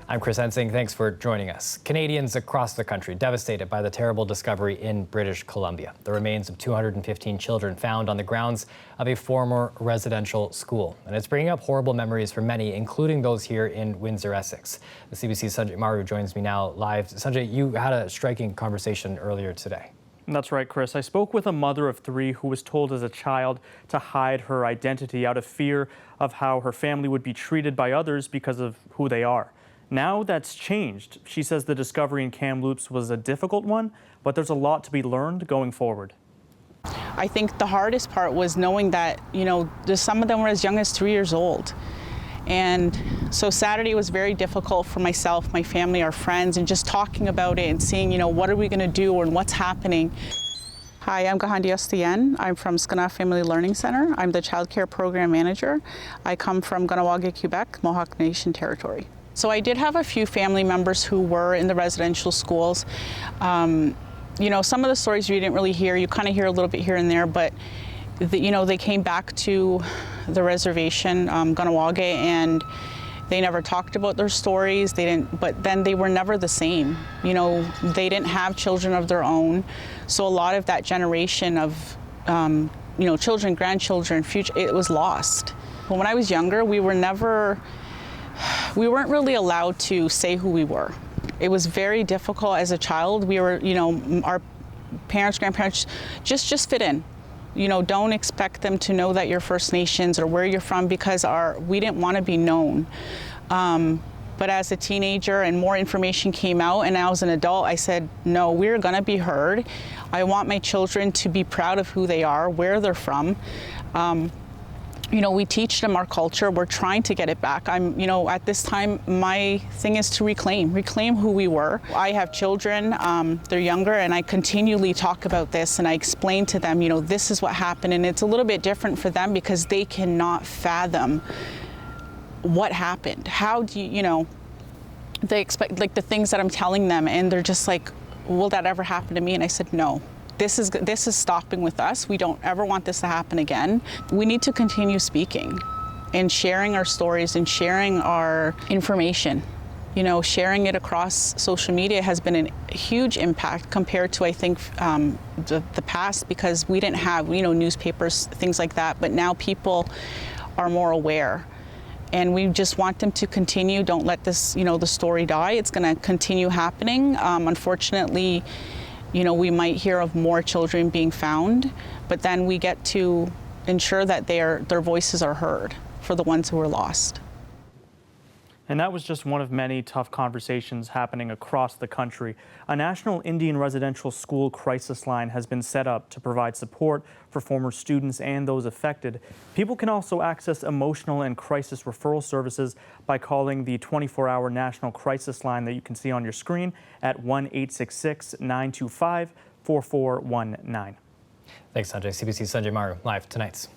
I'm Chris Hensing. Thanks for joining us. Canadians across the country devastated by the terrible discovery in British Columbia. The remains of 215 children found on the grounds of a former residential school. And it's bringing up horrible memories for many, including those here in Windsor-Essex. The CBC's Sanjay Maru joins me now live. Sanjay, you had a striking conversation earlier today. That's right, Chris. I spoke with a mother of three who was told as a child to hide her identity out of fear of how her family would be treated by others because of who they are. Now that's changed. She says the discovery in Kamloops was a difficult one, but there's a lot to be learned going forward. I think the hardest part was knowing that, some of them were as young as 3 years old. And so Saturday was very difficult for myself, my family, our friends, and just talking about it and seeing, what are we going to do and what's happening. Hi, I'm Gahandi Ostien. I'm from Skana Family Learning Center. I'm the Child Care Program Manager. I come from Kahnawake, Quebec, Mohawk Nation territory. So I did have a few family members who were in the residential schools. Some of the stories you didn't really hear. You kind of hear a little bit here and there, but they came back to the reservation, Kahnawake, and they never talked about their stories. But then they were never the same. They didn't have children of their own. So a lot of that generation of, children, grandchildren, future, it was lost. But when I was younger, we weren't really allowed to say who we were. It was very difficult as a child. We were, our parents, grandparents, just fit in. Don't expect them to know that you're First Nations or where you're from because we didn't want to be known. But as a teenager and more information came out and I was an adult, I said, no, we're going to be heard. I want my children to be proud of who they are, where they're from. We teach them our culture. We're trying to get it back. At this time, my thing is to reclaim who we were. I have children, they're younger, and I continually talk about this and I explain to them, this is what happened. And it's a little bit different for them because they cannot fathom what happened. How do they expect, the things that I'm telling them, and they're just like, will that ever happen to me? And I said, no. This is stopping with us. We don't ever want this to happen again. We need to continue speaking and sharing our stories and sharing our information. Sharing it across social media has been a huge impact compared to, I think, the past, because we didn't have, newspapers, things like that. But now people are more aware. And we just want them to continue. Don't let this, the story die. It's going to continue happening. Unfortunately, we might hear of more children being found, but then we get to ensure that their voices are heard for the ones who were lost. And that was just one of many tough conversations happening across the country. A national Indian residential school crisis line has been set up to provide support for former students and those affected. People can also access emotional and crisis referral services by calling the 24-hour national crisis line that you can see on your screen at 1-866-925-4419. Thanks, Sanjay. CBC's Sanjay Maru, live tonight.